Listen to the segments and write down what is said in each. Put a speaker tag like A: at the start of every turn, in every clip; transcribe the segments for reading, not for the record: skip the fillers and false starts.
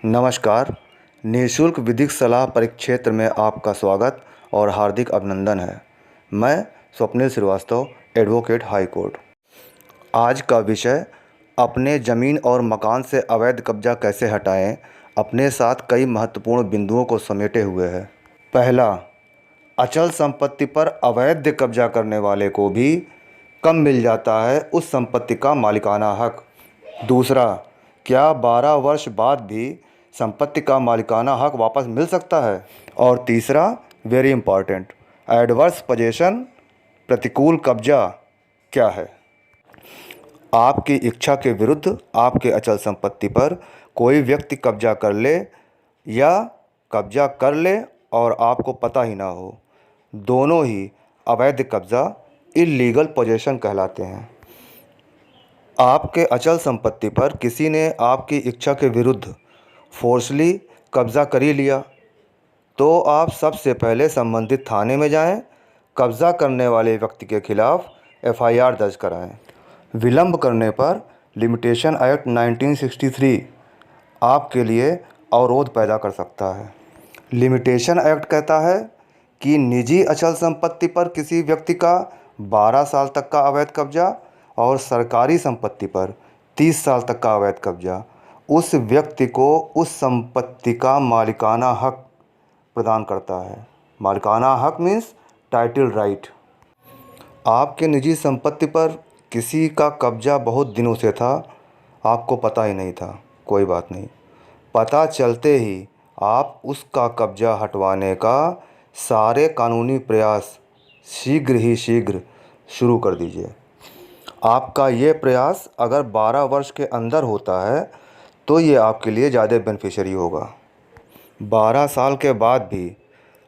A: नमस्कार। निःशुल्क विधिक सलाह परिक्षेत्र में आपका स्वागत और हार्दिक अभिनंदन है। मैं Swapnil Shrivastava, advocate high court. आज का विषय अपने ज़मीन और मकान से अवैध कब्जा कैसे हटाएं, अपने साथ कई महत्वपूर्ण बिंदुओं को समेटे हुए है। पहला, अचल संपत्ति पर अवैध कब्जा करने वाले को भी कब मिल जाता है उस संपत्ति का मालिकाना हक। दूसरा, क्या 12 वर्ष बाद भी संपत्ति का मालिकाना हक वापस मिल सकता है। और तीसरा, वेरी इंपॉर्टेंट, एडवर्स पोजेशन, प्रतिकूल कब्जा क्या है। आपकी इच्छा के विरुद्ध आपके अचल संपत्ति पर कोई व्यक्ति कब्जा कर ले या कब्जा कर ले और आपको पता ही ना हो, दोनों ही अवैध कब्जा, इल्लीगल पोजेशन कहलाते हैं। आपके अचल संपत्ति पर किसी ने आपकी इच्छा के विरुद्ध फोर्सली कब्ज़ा कर ही लिया तो आप सबसे पहले संबंधित थाने में जाएं, कब्ज़ा करने वाले व्यक्ति के खिलाफ एफआईआर दर्ज कराएं। विलंब करने पर लिमिटेशन एक्ट 1963 आपके लिए अवरोध पैदा कर सकता है। लिमिटेशन एक्ट कहता है कि निजी अचल संपत्ति पर किसी व्यक्ति का 12 साल तक का अवैध कब्जा और सरकारी संपत्ति पर 30 साल तक का अवैध कब्जा उस व्यक्ति को उस संपत्ति का मालिकाना हक प्रदान करता है। मालिकाना हक मीन्स टाइटल राइट। आपके निजी संपत्ति पर किसी का कब्जा बहुत दिनों से था, आपको पता ही नहीं था, कोई बात नहीं, पता चलते ही आप उसका कब्जा हटवाने का सारे कानूनी प्रयास शीघ्र शुरू कर दीजिए। आपका ये प्रयास अगर 12 वर्ष के अंदर होता है तो ये आपके लिए ज़्यादा बेनिफिशियरी होगा। 12 साल के बाद भी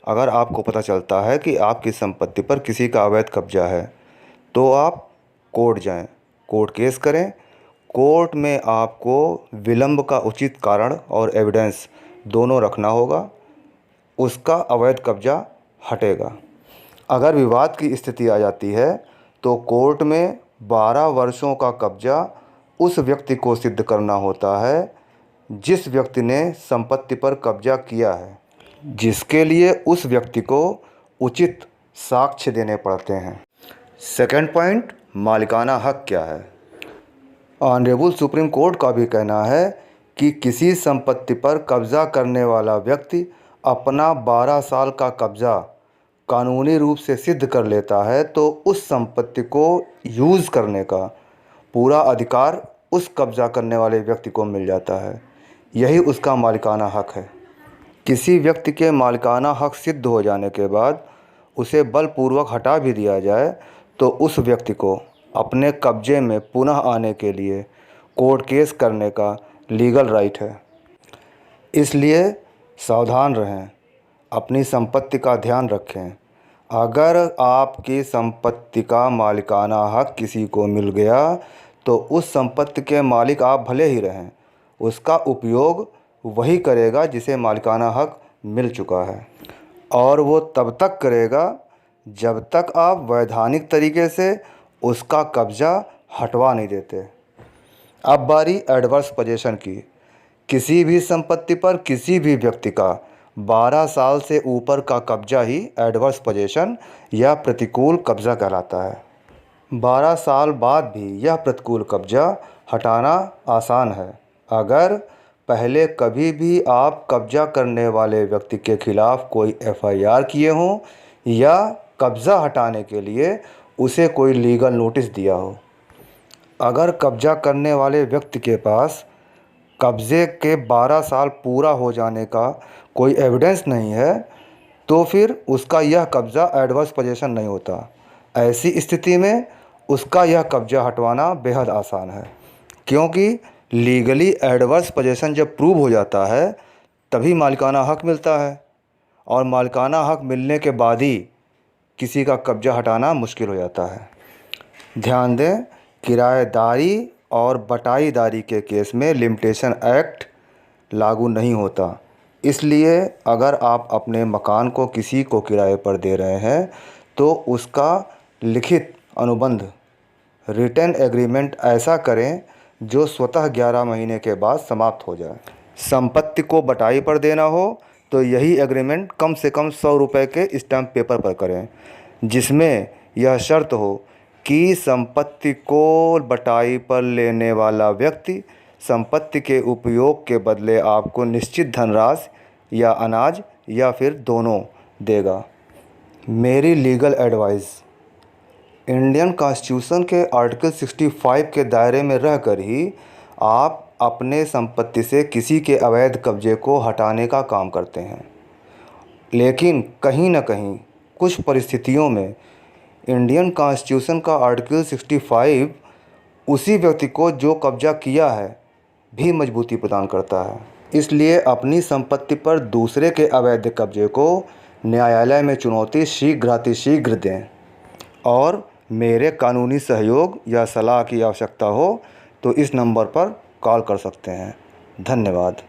A: अगर आपको पता चलता है कि आपकी संपत्ति पर किसी का अवैध कब्जा है तो आप कोर्ट जाएं, कोर्ट केस करें। कोर्ट में आपको विलंब का उचित कारण और एविडेंस दोनों रखना होगा, उसका अवैध कब्जा हटेगा। अगर विवाद की स्थिति आ जाती है तो कोर्ट में 12 वर्षों का कब्जा उस व्यक्ति को सिद्ध करना होता है जिस व्यक्ति ने संपत्ति पर कब्जा किया है, जिसके लिए उस व्यक्ति को उचित साक्ष्य देने पड़ते हैं। सेकंड पॉइंट, मालिकाना हक क्या है। ऑनरेबल सुप्रीम कोर्ट का भी कहना है कि किसी संपत्ति पर कब्जा करने वाला व्यक्ति अपना 12 साल का कब्जा कानूनी रूप से सिद्ध कर लेता है तो उस संपत्ति को यूज़ करने का पूरा अधिकार उस कब्जा करने वाले व्यक्ति को मिल जाता है। यही उसका मालिकाना हक है। किसी व्यक्ति के मालिकाना हक सिद्ध हो जाने के बाद उसे बलपूर्वक हटा भी दिया जाए तो उस व्यक्ति को अपने कब्जे में पुनः आने के लिए कोर्ट केस करने का लीगल राइट है। इसलिए सावधान रहें, अपनी संपत्ति का ध्यान रखें। अगर आपकी संपत्ति का मालिकाना हक किसी को मिल गया तो उस संपत्ति के मालिक आप भले ही रहें, उसका उपयोग वही करेगा जिसे मालिकाना हक मिल चुका है, और वो तब तक करेगा जब तक आप वैधानिक तरीके से उसका कब्जा हटवा नहीं देते। अब बारी एडवर्स पोजेशन की। किसी भी संपत्ति पर किसी भी व्यक्ति का 12 साल से ऊपर का कब्जा ही एडवर्स पोजेशन या प्रतिकूल कब्जा कहलाता है। 12 साल बाद भी यह प्रतिकूल कब्जा हटाना आसान है अगर पहले कभी भी आप कब्जा करने वाले व्यक्ति के खिलाफ कोई एफआईआर किए हों या कब्ज़ा हटाने के लिए उसे कोई लीगल नोटिस दिया हो। अगर कब्जा करने वाले व्यक्ति के पास कब्ज़े के 12 साल पूरा हो जाने का कोई एविडेंस नहीं है तो फिर उसका यह कब्ज़ा एडवर्स पोजेशन नहीं होता। ऐसी स्थिति में उसका यह कब्ज़ा हटवाना बेहद आसान है, क्योंकि लीगली एडवर्स पोजेशन जब प्रूव हो जाता है तभी मालिकाना हक मिलता है, और मालिकाना हक मिलने के बाद ही किसी का कब्ज़ा हटाना मुश्किल हो जाता है। ध्यान दें, किराएदारी और बटाईदारी के केस में लिमिटेशन एक्ट लागू नहीं होता। इसलिए अगर आप अपने मकान को किसी को किराए पर दे रहे हैं तो उसका लिखित अनुबंध, रिटन एग्रीमेंट ऐसा करें जो स्वतः 11 महीने के बाद समाप्त हो जाए। संपत्ति को बटाई पर देना हो तो यही एग्रीमेंट कम से कम 100 रुपये के स्टैम्प पेपर पर करें, जिसमें यह शर्त हो कि संपत्ति को बटाई पर लेने वाला व्यक्ति संपत्ति के उपयोग के बदले आपको निश्चित धनराशि या अनाज या फिर दोनों देगा। मेरी लीगल एडवाइस: इंडियन कॉन्स्टिट्यूशन के आर्टिकल 65 के दायरे में रहकर ही आप अपने संपत्ति से किसी के अवैध कब्जे को हटाने का काम करते हैं, लेकिन कहीं न कहीं कुछ परिस्थितियों में इंडियन कॉन्स्टिट्यूशन का आर्टिकल 65 उसी व्यक्ति को जो कब्जा किया है भी मजबूती प्रदान करता है। इसलिए अपनी संपत्ति पर दूसरे के अवैध कब्जे को न्यायालय में चुनौती शीघ्रातिशीघ्र दें। और मेरे कानूनी सहयोग या सलाह की आवश्यकता हो तो इस नंबर पर कॉल कर सकते हैं। धन्यवाद।